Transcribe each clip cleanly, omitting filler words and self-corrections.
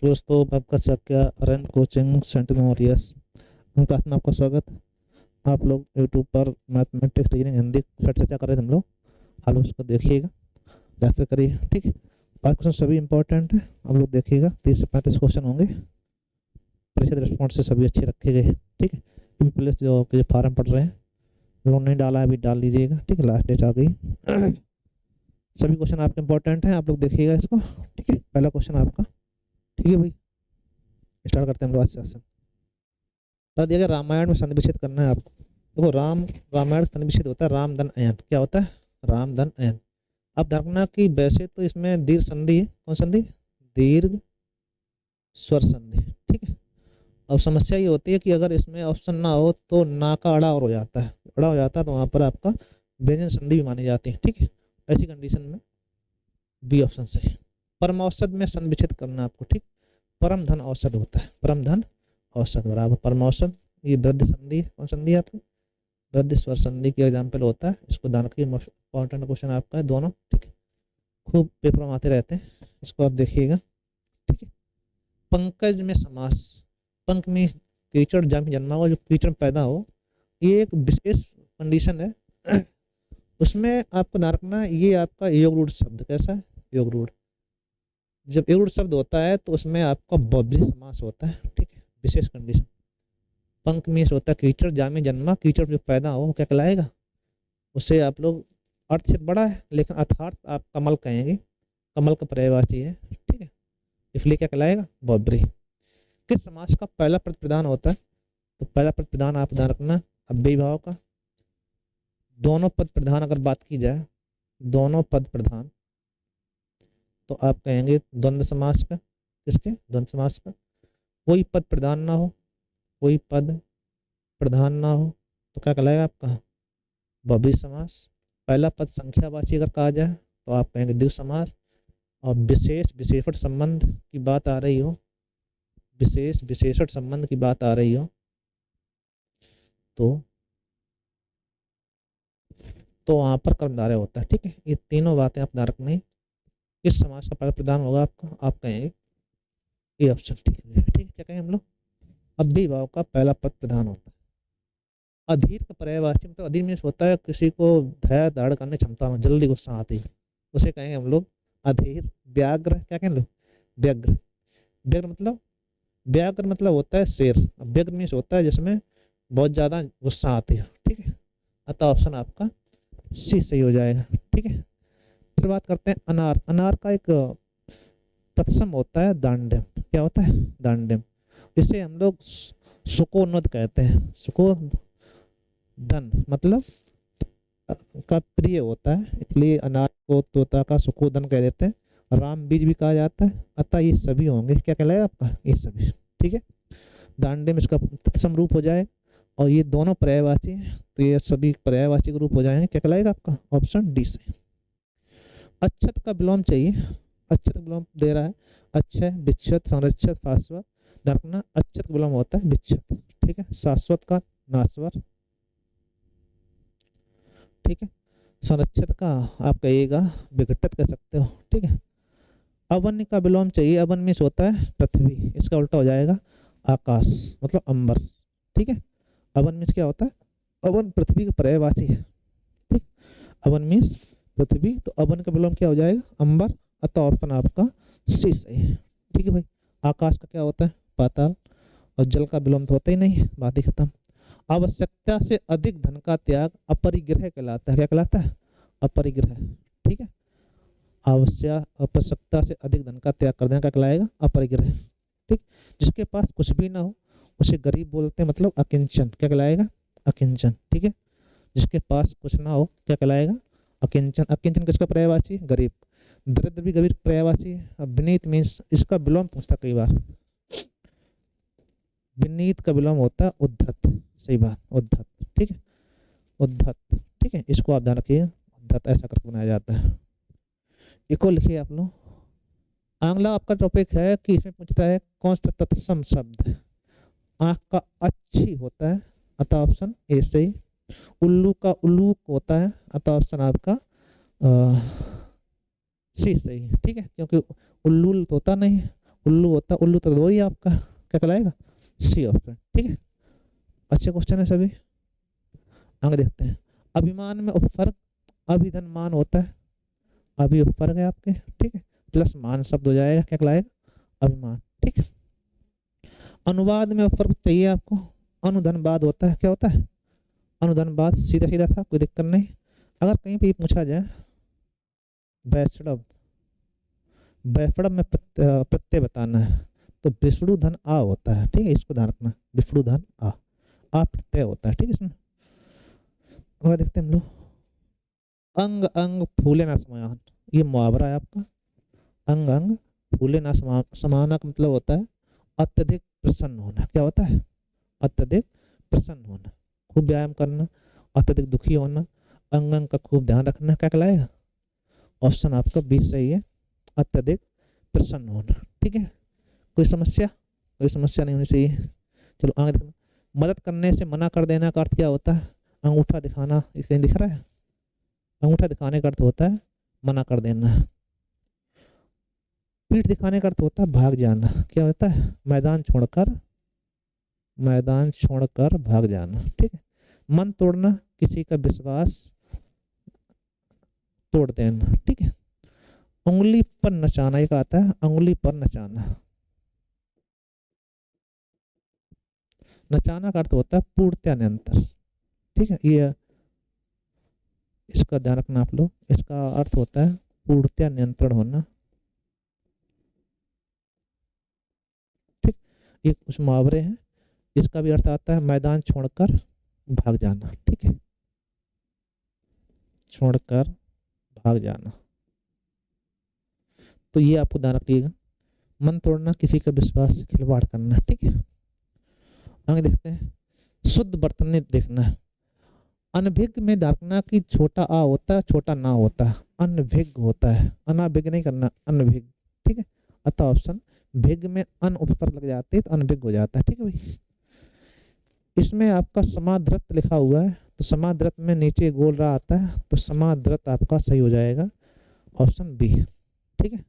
दोस्तों, आपका सक्या Arvind coaching centre में मॉरियस क्लास में आपका स्वागत। आप लोग यूट्यूब पर मैथमेटिक्स रीजनिंग हिंदी पर चर्चा कर रहे थे हम लोग। आप लोग उसको देखिएगा, रेफर करिए, ठीक है। आज क्वेश्चन सभी इंपॉर्टेंट है, आप लोग देखिएगा। 30 से 35 क्वेश्चन होंगे, प्रतिशत रिस्पॉन्स से सभी अच्छे रखे गए, ठीक है। प्लस जो फार्म पढ़ रहे हैं, लोग नहीं डाला है अभी डाल लीजिएगा, ठीक है। लास्ट डेट आ गई। सभी क्वेश्चन आपके इंपॉर्टेंट हैं, आप लोग देखिएगा इसको, ठीक है। पहला क्वेश्चन आपका, ठीक है भाई। स्टार्ट करते हैं हम लोग आज सेशन। बता दिया गया रामायण में संधि विच्छेद करना है आपको। देखो रामायण संधि विच्छेद होता है राम धन अयन। क्या होता है? राम धन अयन। अब ध्यान रखना कि वैसे तो इसमें दीर्घ संधि है। कौन संधि? दीर्घ स्वर संधि, ठीक है। अब समस्या ये होती है कि अगर इसमें ऑप्शन ना हो तो ना का अड़ा और हो जाता है, अड़ा हो जाता है तो वहां पर आपका व्यंजन संधि भी मानी जाती है, ठीक है। ऐसी कंडीशन में बी ऑप्शन सही। परम औसत में संधि विच्छेद करना आपको, ठीक। परम धन औसत होता है, परम धन औसत बराबर परम औसत। ये वृद्धि संधि है। कौन संधि है आपकी? वृद्धि स्वर संधि की एग्जाम्पल होता है। इसको ध्यान रखिए, इंपॉर्टेंट क्वेश्चन आपका है दोनों, ठीक है। खूब पेपर में आते रहते हैं, इसको आप देखिएगा, ठीक है। पंकज में समास। पंक में कीचड़ जन्मा हुआ, जो कीचड़ पैदा हो, ये एक विशेष कंडीशन है। उसमें आपको ध्यान रखना, ये आपका योग रूढ़ शब्द कैसा है? योग रूढ़। जब योग रूढ़ शब्द होता है तो उसमें आपका बहुब्रीहि समास होता है, ठीक है। विशेष कंडीशन। पंक में होता है कीचड़ जामे जन्मा, कीचड़ जो पैदा हो वो क्या कहलाएगा? उससे आप लोग, अर्थ बड़ा है लेकिन अर्थार्थ आप कमल कहेंगे, कमल का पर्यायवाची है, ठीक है। इसलिए क्या कहलाएगा? बहुब्रीहि। किस समास का पहला पद प्रधान होता है? तो पहला पद प्रधान आप ध्यान रखना अव्ययी भाव का। दोनों पद प्रधान अगर बात की जाए, दोनों पद प्रधान, तो आप कहेंगे द्वंद्व समास का। किसके? द्वंद्व समास का। कोई पद प्रधान ना हो, कोई पद प्रधान ना हो तो क्या कहलाएगा आपका? बहुब्रीहि समास। पहला पद संख्यावाची अगर कहा जाए तो आप कहेंगे द्विगु समास। और विशेष विशेषण संबंध की बात आ रही हो, विशेष विशेषण संबंध की बात आ रही हो तो वहां पर कर्मधारय होता है, ठीक है। ये तीनों बातें आप ध्यान रखनी। किस समास का पहला प्रधान होगा आपका? आप कहेंगे ये ऑप्शन, ठीक है, ठीक है। क्या कहें हम लोग? अव्ययी भाव का पहला पद प्रधान होता है। अधीर का पर्यायवाची मतलब अधीर मीन्स होता है किसी को धैर्य धारण करने क्षमता में जल्दी गुस्सा आती है, उसे कहेंगे हम लोग अधीर। व्याग्र, क्या कहें लोग? व्यग्र। व्याग्र मतलब होता है शेर। व्यग्र मीन्स होता है जिसमें बहुत ज्यादा गुस्सा आती है, ठीक है। अतः ऑप्शन आपका सी सही हो जाएगा, ठीक है। फिर बात करते हैं अनार। अनार का एक तत्सम होता है दांड्यम। क्या होता है? दांड्यम। इसे हम लोग सुकोन्वद कहते हैं। सुकोधन मतलब का प्रिय होता है, इसलिए अनार को तोता का सुकोधन कह देते हैं। राम बीज भी कहा जाता है। अतः ये सभी होंगे, क्या कहलाएगा आपका? ये सभी, ठीक है। दांड्यम इसका तत्सम रूप हो जाए और ये दोनों पर्यायवाची हैं तो ये सभी पर्यायवाची के रूप हो जाएंगे। क्या कहलाएगा आपका? ऑप्शन डी से। अच्छत का विलोम चाहिए। अच्छत का विलोम दे रहा है अच्छय, विच्छत, संरक्षत, शाश्वत। दर्पना अच्छत का विलोम होता है विच्छत, ठीक है। शाश्वत का नाश्वर, ठीक है। संरक्षित का आप कहिएगा विघटित कह सकते हो, ठीक है। अवन्य का विलोम चाहिए। अवन में होता है पृथ्वी, इसका उल्टा हो जाएगा आकाश, मतलब अंबर, ठीक है। अवन में क्या होता है? अवन पृथ्वी का पर्यायवाची है, ठीक। अवन मीन्स पृथ्वी, तो अवन का विलोम क्या हो जाएगा? अंबर। अतः ऑप्शन आपका सी सही है, ठीक है भाई। आकाश का क्या होता है? पाताल। और जल का विलोम तो होता ही नहीं, बात ही खत्म। आवश्यकता से अधिक धन का त्याग अपरिग्रह कहलाता है। क्या कहलाता है? अपरिग्रह, ठीक है। आवश्यकता से अधिक धन का त्याग कर देना क्या कहलाएगा? अपरिग्रह, ठीक। जिसके पास कुछ भी ना हो उसे गरीब बोलते हैं, मतलब अकिंचन। क्या कहलाएगा? अकिंचन, ठीक है। जिसके पास कुछ ना हो क्या कहलाएगा? अकिंचन। अकिंचन किसका पर्यायवाची? गरीब। दरिद्र भी गरीब पर्यायवाची है। विनीत मीन्स इसका विलोम पूछता कई बार। विनीत का विलोम होता है उद्धत, सही बात, उद्धत, ठीक है। उद्धत, ठीक है। इसको आप ध्यान रखिए, उद्धत ऐसा करके बनाया जाता है। इसको लिखिए आप लोग। अगला आपका टॉपिक है कि इसमें पूछता है कौन सा तत्सम शब्द है? आंख का अच्छी होता है, अतः ऑप्शन ए सही। उल्लू का उल्लूक होता है, अतः ऑप्शन आपका सी सही, ठीक है। क्योंकि उल्लू होता नहीं, उल्लू होता, उल्लू तो दो ही आपका, क्या कहलाएगा? C option. ठीक है, अच्छे क्वेश्चन है सभी। आगे देखते हैं। अभिमान में उपसर्ग अभिधन मान होता है, अभी उपसर्ग है आपके, ठीक है, प्लस मान शब्द हो जाएगा, क्या कहलाएगा? अभिमान। ठीक है, अनुवाद में उपसर्ग चाहिए आपको, अनुधनवाद होता है, क्या होता है? अनुधनवाद, सीधा सीधा था, कोई दिक्कत नहीं। अगर कहीं पे पूछा जाए वैष्णव, वैष्णव में प्रत्यय बताना है तो विष्णु धन आ होता है, ठीक है, इसको ध्यान रखना, विष्णु धन आ प्रत्यय होता है, ठीक है। इसमें और देखते हैं हम लोग, अंग अंग फूले ना समाहन, ये मुहावरा है आपका। अंग अंग फूले ना समाना का मतलब होता है अत्यधिक प्रसन्न होना, क्या होता है? अत्यधिक प्रसन्न होना, खूब व्यायाम करना, अत्यधिक दुखी होना, अंग अंग का खूब ध्यान रखना, क्या कहलाएगा? ऑप्शन आपका बी सही है, अत्यधिक प्रसन्न होना। ठीक है, कोई समस्या? कोई समस्या नहीं होनी चाहिए। चलो आगे देखना, मदद करने से मना कर देना का अर्थ क्या होता है? अंगूठा दिखाना, कहीं दिख रहा है? अंगूठा दिखाने का अर्थ होता है मना कर देना। पीठ दिखाने का अर्थ होता है भाग जाना, क्या होता है? मैदान छोड़कर भाग जाना। ठीक है, मन तोड़ना, किसी का विश्वास तोड़ देना। ठीक है, उंगली पर नचाना, एक आता है उंगली पर नचाना। नचाना का अर्थ होता है पूर्णतया निरंतर। ठीक है, ये इसका ध्यान रखना आप लोग, इसका अर्थ होता है पूर्णतया नियंत्रण होना। ठीक, ये कुछ मुहावरे हैं, इसका भी अर्थ आता है मैदान छोड़कर भाग जाना। ठीक है, छोड़कर भाग जाना, तो ये आपको ध्यान रखिएगा। मन तोड़ना, किसी का विश्वास से खिलवाड़ करना। ठीक है, आगे देखते हैं, शुद्ध बर्तन देखना है। अनभिज्ञ में दाखना की छोटा आ होता है, छोटा ना होता है, अनभिज्ञ होता है, अनाभिज्ञ नहीं करना, अनभिज्ञ। ठीक है, अतः ऑप्शन भिज्ञ में अन उपसर्ग लग जाते हैं तो अनभिज्ञ हो जाता है। ठीक है भाई, इसमें आपका समाद्रत लिखा हुआ है, तो समाद्रत में नीचे गोल रहा आता है, तो समाद्रत आपका सही हो जाएगा, ऑप्शन बी। ठीक है,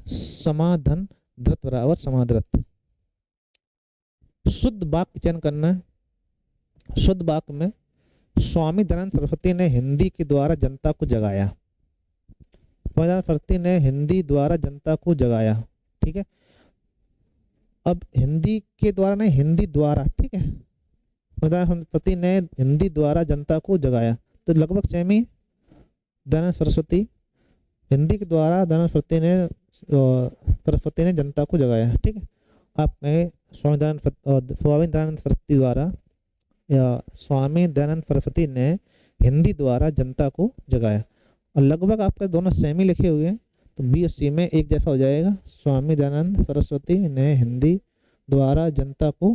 समाधन द्रत बराबर समाद्रत। शुद्ध वाक्य चयन करना है। शुद्ध वाक्य में स्वामी दयानंद सरस्वती ने हिंदी के द्वारा जनता को जगाया, स्वामी दयानंद सरस्वती ने हिंदी द्वारा जनता को जगाया। ठीक है, अब हिंदी के द्वारा नहीं, हिंदी द्वारा। ठीक है, स्वामी दयानंद सरस्वती ने हिंदी द्वारा जनता को जगाया, तो लगभग सेम ही। दयानंद सरस्वती, हिंदी के द्वारा दयानंद सरस्वती ने जनता को जगाया। ठीक है, आप कहें स्वामी दयानंद सरस्वती द्वारा, या स्वामी दयानंद सरस्वती ने हिंदी द्वारा जनता को जगाया, और लगभग आपके दोनों सेम ही लिखे हुए हैं, तो बी और सी में एक जैसा हो जाएगा, स्वामी दयानंद सरस्वती ने हिंदी द्वारा जनता को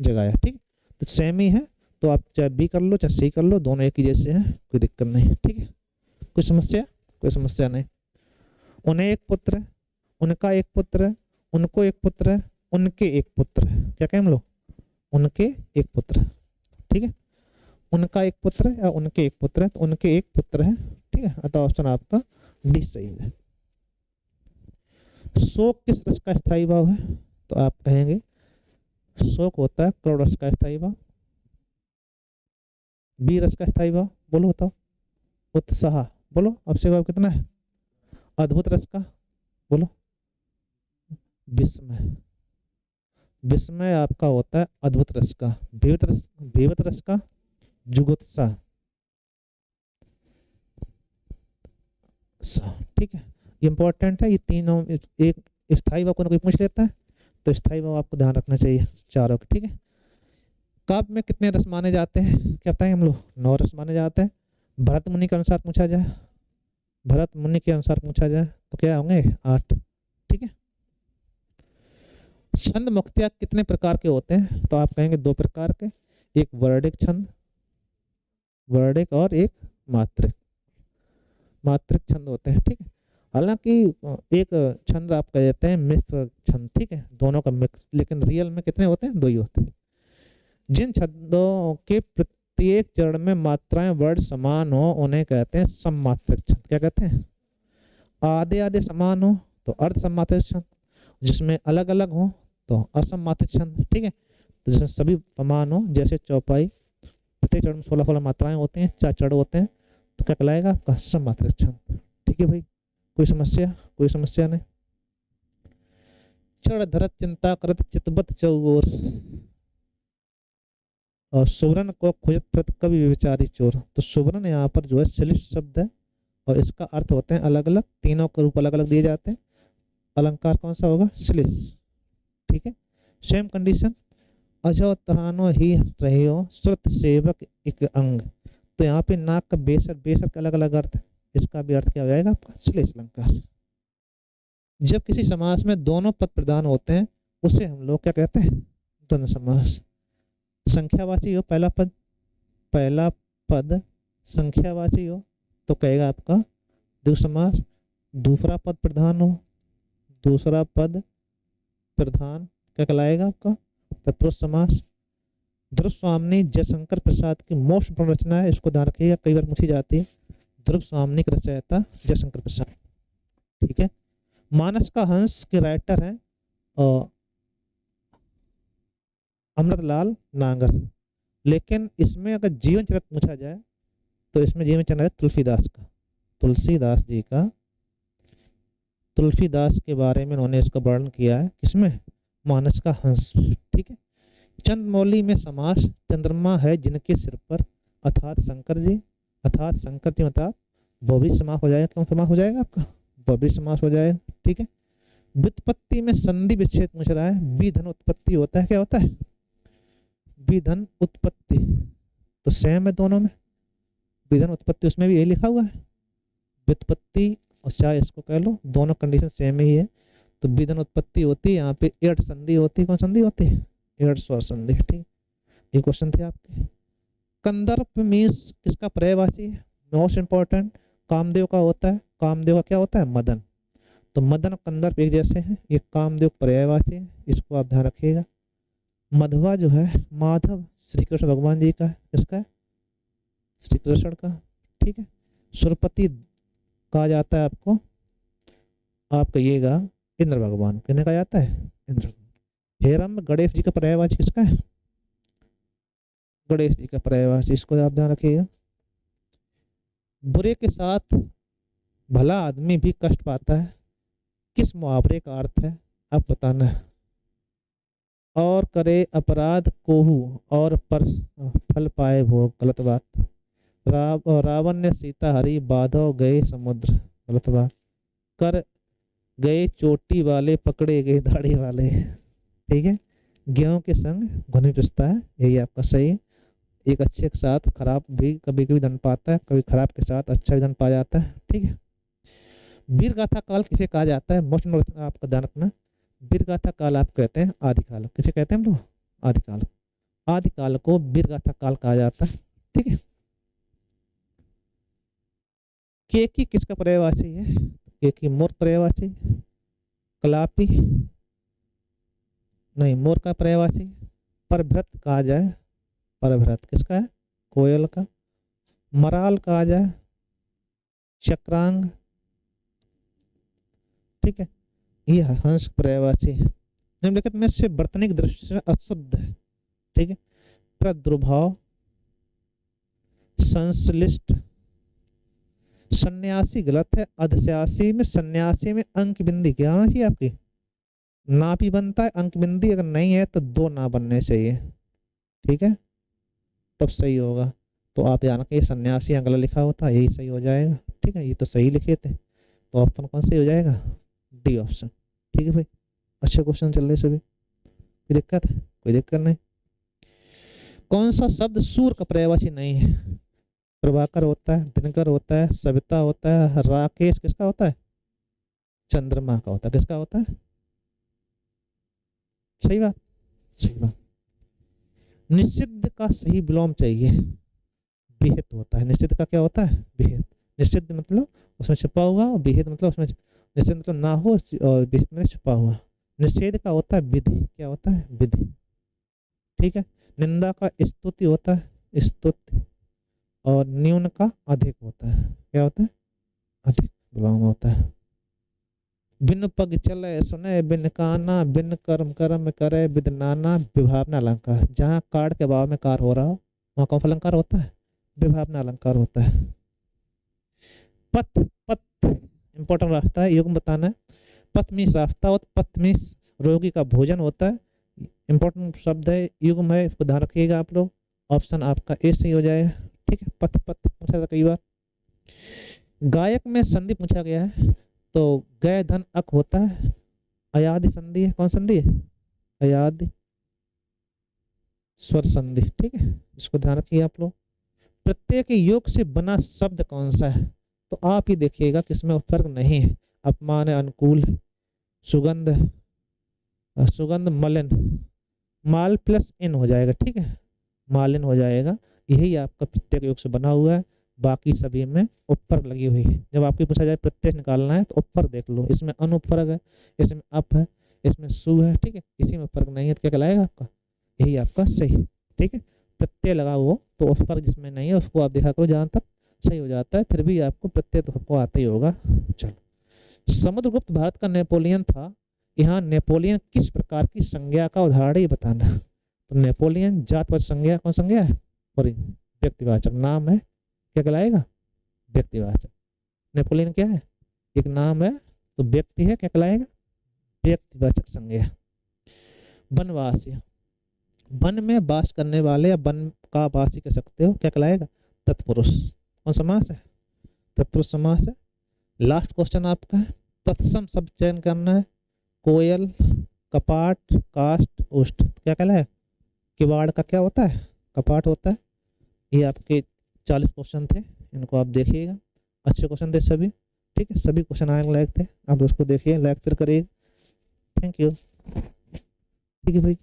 जगाया। ठीक, तो सेम ही है, तो आप चाहे बी कर लो चाहे सी कर लो, दोनों एक ही जैसे हैं, कोई दिक्कत नहीं। ठीक है, कोई समस्या? कोई समस्या नहीं। उन्हें एक पुत्र है, उनका एक पुत्र है, उनको एक पुत्र है, उनके एक पुत्र है, क्या कहें हम लोग? उनके एक पुत्र है। ठीक है, उनका एक पुत्र है या उनके एक पुत्र है, तो उनके एक पुत्र है। ठीक है, अतः ऑप्शन आपका डी सही है। शोक किस रस का स्थायी भाव है? तो आप कहेंगे शोक होता है क्रोध रस का स्थायी भाव। बी रस का स्थायी भाव बोलो, बताओ। उत्साह बोलो, आपसे भाव कितना है? अद्भुत रस का बोलो। विस्मय, विस्मय आपका होता है अद्भुत रस का। विविध रस का जुगुत्सा। ठीक है, इंपॉर्टेंट है ये तीनों। एक स्थायी भाव को कोई पूछ लेता है तो स्थायी भाव आपको ध्यान रखना चाहिए चारों के। ठीक है, काव्य में कितने रस माने जाते हैं? क्या बताएं हम लोग? 9 रस माने जाते हैं। भरत मुनि के अनुसार पूछा जाए, भरत मुनि के अनुसार पूछा जाए तो क्या होंगे? 8। ठीक है, छंद मुक्तिया कितने प्रकार के होते हैं? तो आप कहेंगे 2 प्रकार के, एक वर्णिक छंद, वर्णिक, और एक मात्रिक। मात्रिक छंद होते हैं। ठीक है, हालांकि एक छंद आप कह देते हैं मिश्र छंद। ठीक है, दोनों का मिक्स, लेकिन रियल में कितने होते हैं? 2 ही होते हैं। जिन छंदों के प्रत्येक चरण में मात्राएं वर्ण समान हो उन्हें कहते हैं सममात्रिक छंद। क्या कहते हैं? आधे आधे समान हो तो अर्ध सममात्रिक छंद, जिसमें अलग अलग हो तो असमात्रिक छंद, ठीक है। तो जिसमें सभी समान हो, जैसे चौपाई, प्रत्येक चरण में 16-16 मात्राएं होती हैं, 4 चढ़ होते हैं, तो क्या कहलाएगा आपका सममात्रिक छंद। ठीक है भाई, कोई समस्या? कोई समस्या नहीं। चढ़ धरत चिंता करत चितबत चौगोर, और सुवर्ण को खोजत प्रत कवि विचारी चोर। तो सुवर्ण यहाँ पर जो है श्लिष्ट शब्द है, और इसका अर्थ होते हैं अलग अलग, तीनों के रूप अलग अलग दिए जाते हैं। अलंकार कौन सा होगा? श्लिष्ट, ठीक है। सेम कंडीशन, अजो तरानो ही रहियो श्रुत सेवक एक अंग। तो यहाँ पे नाक का बेसर, बेसर का अलग अलग अर्थ है, इसका भी अर्थ क्या हो जाएगा आपका? श्लेष अलंकार। जब किसी समास में दोनों पद प्रधान होते हैं उसे हम लोग क्या कहते हैं? द्वंद्व समास। संख्यावाची हो पहला पद, पहला पद संख्यावाची हो तो कहेगा आपका द्विगु समास। दूसरा पद प्रधान हो, दूसरा पद प्रधान क्या कहलाएगा आपका? तत्पुरुष समास। ध्रुव स्वामी जयशंकर प्रसाद की मोस्ट रचना है, इसको ध्यान रखिएगा, कई बार पूछी जाती है। ध्रुव स्वामी की रचयिता जयशंकर प्रसाद, ठीक है। मानस का हंस के राइटर हैं अमृतलाल नागर, लेकिन इसमें अगर जीवन चरित्र पूछा जाए तो इसमें जीवन चरित्र है तुलसीदास का, तुलसीदास जी का। तुलसीदास के बारे में उन्होंने इसका वर्णन किया है, किसमें? मानस का हंस, ठीक है। चंद्रमौली में समास, चंद्रमा है जिनके सिर पर, अर्थात शंकर जी, अर्थात शंकर जी मतलब बहुब्रीहि समास हो जाएगा। कौन समास हो जाएगा आपका? बहुब्रीहि समास हो जाएगा, ठीक है। व्युत्पत्ति में संधि विच्छेद पूछ रहा है, विधन उत्पत्ति होता है, क्या होता है? विधन उत्पत्ति, तो सेम है दोनों में, विधन उत्पत्ति, उसमें भी यही लिखा हुआ है। व्युत्पत्ति और चाहे इसको कह लो, दोनों कंडीशन सेम ही है। तो विधन उत्पत्ति होती है, यहाँ पे एड संधि होती है। कौन संधि होती है? एड स्वर संधि, ठीक। ये क्वेश्चन थे आपके। कंदर्प मीन्स किसका पर्यायवाची है? मोस्ट इंपॉर्टेंट, कामदेव का होता है। कामदेव का क्या होता है? मदन। तो मदन और कंदर्प एक जैसे हैं, ये कामदेव पर्यायवाची है, इसको आप ध्यान रखिएगा। मधवा जो है, माधव श्री कृष्ण भगवान जी का है, किसका है? श्री कृष्ण का, ठीक है। सुरपति कहा जाता है आपको, आप कहिएगा इंद्र भगवान, किन्हें कहा जाता है? इंद्र। हेरम गणेश जी का पर्यायवाची किसका है? गणेश जी का पर्यायवाची, इसको आप ध्यान रखिएगा। बुरे के साथ भला आदमी भी कष्ट पाता है, किस मुहावरे का अर्थ है आप बताना है। और करे अपराध कोहू और पर फल पाए भोग, गलत बात। रावण ने सीता हरी बाधो गए समुद्र, गलत बात। कर गए चोटी वाले पकड़े गए दाढ़ी वाले, ठीक है। गेहूं के संग घुनी पिसता है, यही आपका सही है। एक अच्छे के साथ खराब भी कभी कभी धन पाता है, कभी खराब के साथ अच्छा भी धन पा जाता है, ठीक है। वीर गाथा काल किसे कहा जाता है? मोस्ट आपका ध्यान रखना, वीर गाथा काल आप कहते हैं आदिकाल, किसे कहते हैं हम लोग? आदिकाल। आदिकाल को वीर गाथा काल कहा जाता है, ठीक है। केकी किसका पर्यायवाची है? केकी मोर पर्यायवाची। कलापी नहीं, मोर का पर्यायवाची। परभृत कहा जाए, परभृत किसका है? कोयल का। मराल कहा जाए, चक्रांग, ठीक है। यह हंस पर्यायवाची है। निम्नलिखित में से वर्तनिक दृष्टि से अशुद्ध है, ठीक है। प्रादुर्भाव, संश्लिष्ट, सन्यासी गलत है। अधस्यासी में, सन्यासी में अंक बिंदी क्या होना चाहिए आपकी? ना भी बनता है, अंक बिंदी अगर नहीं है तो 2 ना बनने चाहिए, ठीक है, तब सही होगा। तो आप ध्यान रखिए, सन्यासी यहाँ गलत लिखा होता है, यही सही हो जाएगा, ठीक है। ये तो सही लिखे थे, तो ऑप्शन कौन सही हो जाएगा? डी ऑप्शन, ठीक है भाई। अच्छे क्वेश्चन चल रहे सभी, कोई दिक्कत है? कोई दिक्कत नहीं। कौन सा शब्द सूर का पर्यायवाची नहीं है? प्रभाकर होता है, दिनकर होता है, सविता होता है, राकेश किसका होता है? चंद्रमा का होता है, किसका होता है? सही बात, सही बात। निषिद्ध का सही विलोम चाहिए, विहित होता है। निषिद्ध का क्या होता है? विहित। निषिद्ध मतलब उसमें छिपा हुआ, और विहित मतलब उसमें, निषिद्ध मतलब ना हो और विहित में छिपा हुआ। निषेध का होता है विधि, क्या होता है? विधि, ठीक है। निंदा का स्तुति होता है, स्तुति, और न्यून का अधिक होता है, क्या होता है? अधिक विलोम होता है। बिन पग चले सुने बिन काना, बिन कर्म कर्म करे बिद नाना, विभावना अलंकार। जहाँ कार के भाव में कार हो रहा हो वहाँ कौन सा अलंकार होता है? विभावना अलंकार होता है। पथ, पथ इंपॉर्टेंट रास्ता है, युग्म बताना है। पथ मीन्स रास्ता और पथ मीन्स रोगी का भोजन होता है। इंपॉर्टेंट शब्द है, युग्म है, इसको ध्यान रखिएगा आप लोग। ऑप्शन आपका ए सही हो जाएगा। ठीक है, पथ पथ पूछा था कई बार। गायक में संधि पूछा गया है, तो गय धन अक होता है, अयादि संधि है। कौन संधि है? अयादि स्वर संधि। ठीक है, इसको ध्यान रखिए आप लोग। प्रत्येक योग से बना शब्द कौन सा है? तो आप ही देखिएगा किसमें उपसर्ग नहीं है। अपमान है, अनुकूल है, सुगंध, सुगंध मलिन, माल प्लस इन हो जाएगा। ठीक है, मालिन हो जाएगा। यही आपका प्रत्येक योग से बना हुआ है, बाकी सभी में उपसर्ग लगी हुई है। जब आपकी पूछा जाए प्रत्यय निकालना है तो उपसर्ग देख लो, इसमें अनुपसर्ग है, इसमें अप है, इसमें सु है। ठीक है, इसी में उपसर्ग नहीं है तो क्या कहलाएगा आपका? यही आपका सही। ठीक है, प्रत्यय लगा हो तो उपसर्ग जिसमें नहीं है उसको आप देखा करो, जहाँ तक सही हो जाता है। फिर भी आपको प्रत्यय तो आपको आता ही होगा। चलो, समुद्रगुप्त भारत का नेपोलियन था। यहाँ नेपोलियन किस प्रकार की संज्ञा का उदाहरण ये बताना। तो नेपोलियन जातवाचक संज्ञा, कौन संज्ञा है? और व्यक्तिवाचक नाम है, क्या कहलाएगा? व्यक्तिवाचक। नेपोलियन क्या है? एक नाम है, तो व्यक्ति है, क्या कहलाएगा? व्यक्तिवाचक संज्ञा। वनवासी, वन में वास करने वाले या वन का वासी कह सकते हो, क्या कहलाएगा? तत्पुरुष। कौन समास है? तत्पुरुष समास है। लास्ट क्वेश्चन आपका है, तत्सम शब्द चयन करना है। कोयल, कपाट, काष्ठ, उष्ट, क्या कहलाए? किवाड़ का क्या होता है? कपाट होता है। ये आपके 40 क्वेश्चन थे, इनको आप देखिएगा। अच्छे क्वेश्चन थे सभी। ठीक है, सभी क्वेश्चन आने लायक थे, आप उसको देखिए, लाइक फिर करिए। Thank you. ठीक है भाई।